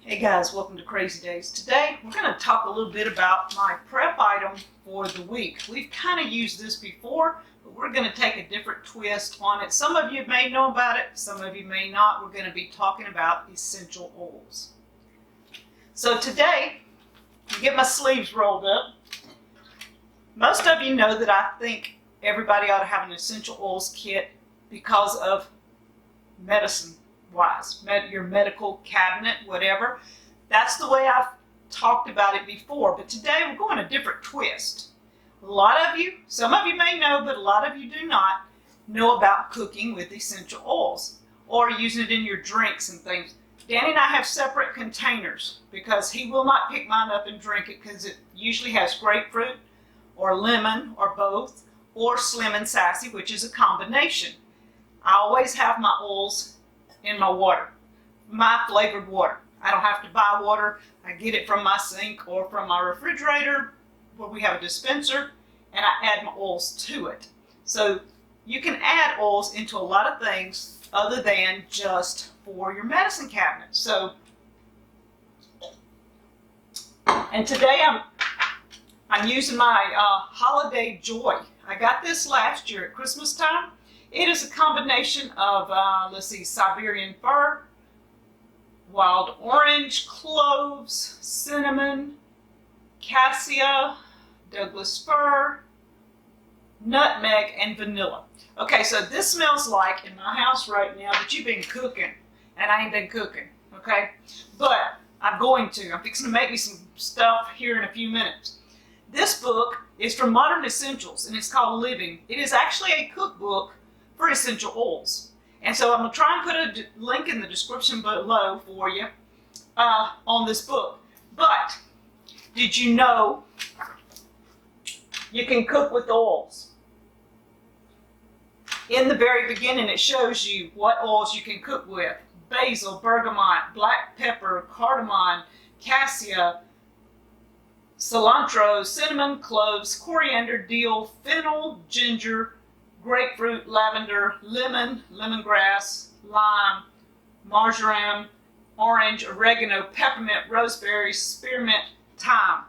Hey guys, welcome to Crazy Days. Today we're going to talk a little bit about my prep item for the week. We've kind of used this before, but we're going to take a different twist on it. Some of you may know about it, some of you may not. We're going to be talking about essential oils. So today, get my sleeves rolled up. Most of you know that I think everybody ought to have an essential oils kit because of medicine wise, your medical cabinet, whatever. That's the way I've talked about it before, but today we're going a different twist. A lot of you, some of you may know, but a lot of you do not know about cooking with essential oils or using it in your drinks and things. Danny and I have separate containers because he will not pick mine up and drink it because it usually has grapefruit or lemon or both, or slim and sassy, which is a combination. I always have my oils in my water, my flavored water. I don't have to buy water. I get it from my sink or from my refrigerator where we have a dispenser, and I add my oils to it. So you can add oils into a lot of things other than just for your medicine cabinet. So, and today I'm using my Holiday Joy. I got this last year at Christmas time. It is a combination of, Siberian fir, wild orange, cloves, cinnamon, cassia, Douglas fir, nutmeg, and vanilla. Okay, so this smells like, in my house right now, that you've been cooking, and I ain't been cooking, okay? But I'm fixing to make me some stuff here in a few minutes. This book is from Modern Essentials, and it's called Living. It is actually a cookbook for essential oils. And so I'm going to try and put a link in the description below for you on this book. But did you know you can cook with oils? In the very beginning, it shows you what oils you can cook with. Basil, bergamot, black pepper, cardamom, cassia, cilantro, cinnamon, cloves, coriander, dill, fennel, ginger, grapefruit, lavender, lemon, lemongrass, lime, marjoram, orange, oregano, peppermint, rosemary, spearmint, thyme.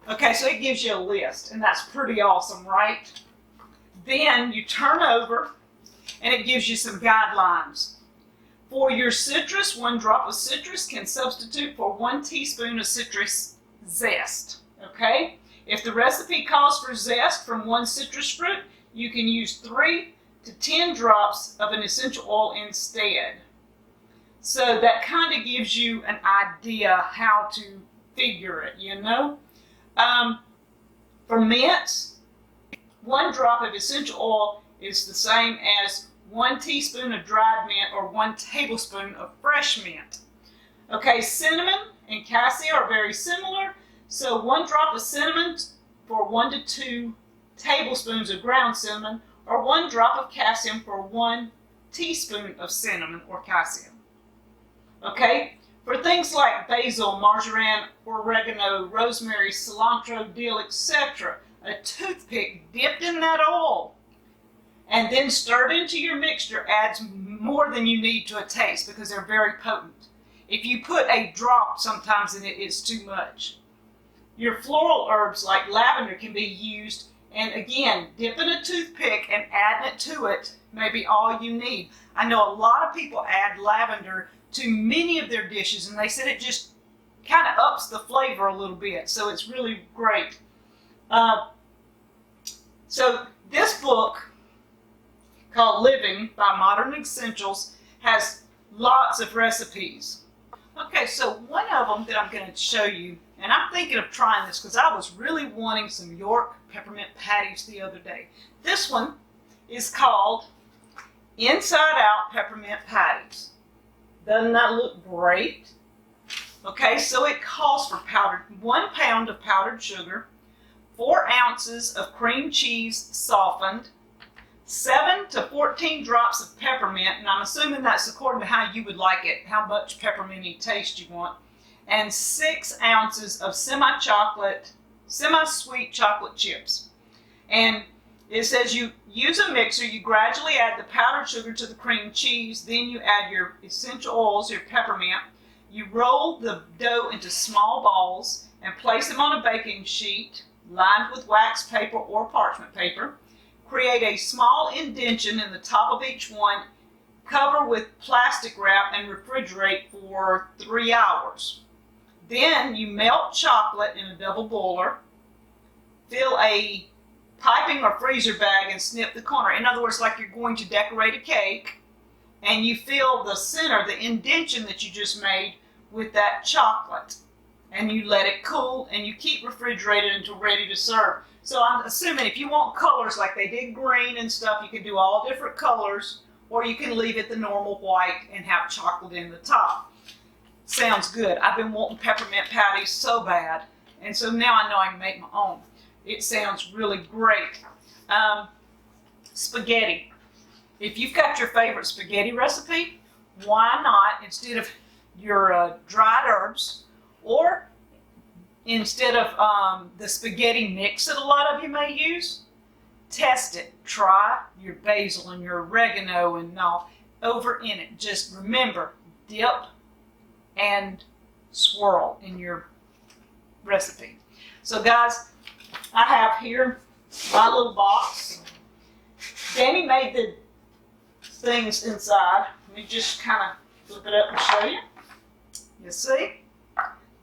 Okay, so it gives you a list, and that's pretty awesome, right? Then you turn over, and it gives you some guidelines. For your citrus, 1 drop of citrus can substitute for 1 teaspoon of citrus zest. Okay? If the recipe calls for zest from 1 citrus fruit, you can use 3 to 10 drops of an essential oil instead. So that kind of gives you an idea how to figure it, you know? For mints, 1 drop of essential oil is the same as 1 teaspoon of dried mint or 1 tablespoon of fresh mint. Okay, cinnamon and cassia are very similar. So 1 drop of cinnamon for 1 to 2 tablespoons of ground cinnamon, or 1 drop of cassia for 1 teaspoon of cinnamon or cassia. Okay? For things like basil, marjoram, oregano, rosemary, cilantro, dill, etc., a toothpick dipped in that oil and then stirred into your mixture adds more than you need to a taste because they're very potent. If you put a drop sometimes in it, it's too much. Your floral herbs like lavender can be used, and again, dipping a toothpick and adding it to it may be all you need. I know a lot of people add lavender to many of their dishes, and they said it just kind of ups the flavor a little bit, so it's really great. So this book, called Living by Modern Essentials, has lots of recipes. Okay, so one of them that I'm going to show you, and I'm thinking of trying this because I was really wanting some York peppermint patties the other day. This one is called Inside Out Peppermint Patties. Doesn't that look great? Okay, so it calls for 1 pound of powdered sugar, 4 ounces of cream cheese softened, 7 to 14 drops of peppermint, and I'm assuming that's according to how you would like it, how much pepperminty taste you want, and 6 ounces of semi-sweet chocolate chips. And it says you use a mixer, you gradually add the powdered sugar to the cream cheese, then you add your essential oils, your peppermint, You roll the dough into small balls and place them on a baking sheet lined with wax paper or parchment paper. Create a small indentation in the top of each one, cover with plastic wrap, and refrigerate for 3 hours. Then you melt chocolate in a double boiler, fill a piping or freezer bag and snip the corner. In other words, like you're going to decorate a cake, and you fill the center, the indentation that you just made, with that chocolate. And you let it cool, and you keep refrigerated until ready to serve. So I'm assuming if you want colors like they did green and stuff, you can do all different colors, or you can leave it the normal white and have chocolate in the top. Sounds good. I've been wanting peppermint patties so bad, and so now I know I can make my own. It sounds really great. Spaghetti. If you've got your favorite spaghetti recipe, why not, instead of your dried herbs, or instead of the spaghetti mix that a lot of you may use, test it. Try your basil and your oregano and all over in it. Just remember, dip and swirl in your recipe. So guys, I have here my little box. Danny made the things inside. Let me just kind of flip it up and show you. You see?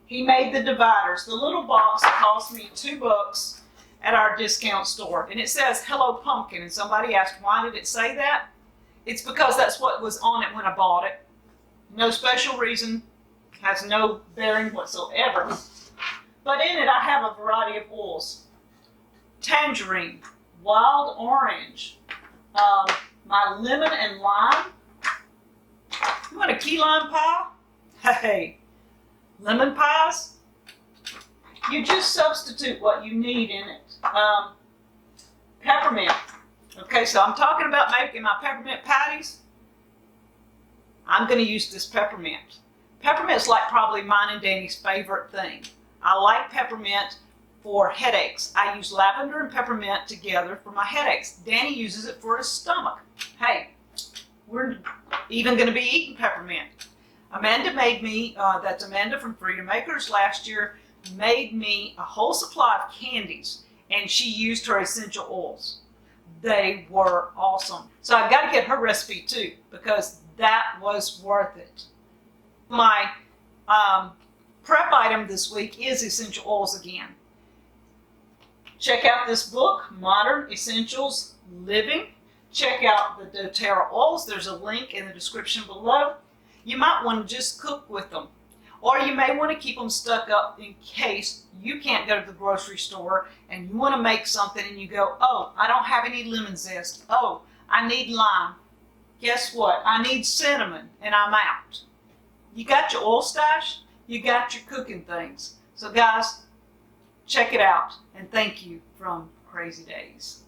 He made the dividers. The little box cost me $2 at our discount store. And it says, "Hello Pumpkin." And somebody asked, why did it say that? It's because that's what was on it when I bought it. No special reason. Has no bearing whatsoever. But in it I have a variety of oils. Tangerine, wild orange, my lemon and lime. You want a key lime pie? Hey, lemon pies? You just substitute what you need in it. Peppermint. Okay, so I'm talking about making my peppermint patties. I'm going to use this peppermint. Peppermint's like probably mine and Danny's favorite thing. I like peppermint for headaches. I use lavender and peppermint together for my headaches. Danny uses it for his stomach. Hey, we're even going to be eating peppermint. Amanda made me, that's Amanda from Freedom Acres last year, made me a whole supply of candies, and she used her essential oils. They were awesome. So I've got to get her recipe too, because that was worth it. My prep item this week is essential oils again. Check out this book, Modern Essentials Living. Check out the doTERRA oils. There's a link in the description below. You might want to just cook with them. Or you may want to keep them stuck up in case you can't go to the grocery store and you want to make something and you go, oh, I don't have any lemon zest. Oh, I need lime. Guess what? I need cinnamon and I'm out. You got your oil stash, you got your cooking things. So guys, check it out, and thank you from Crazy Days.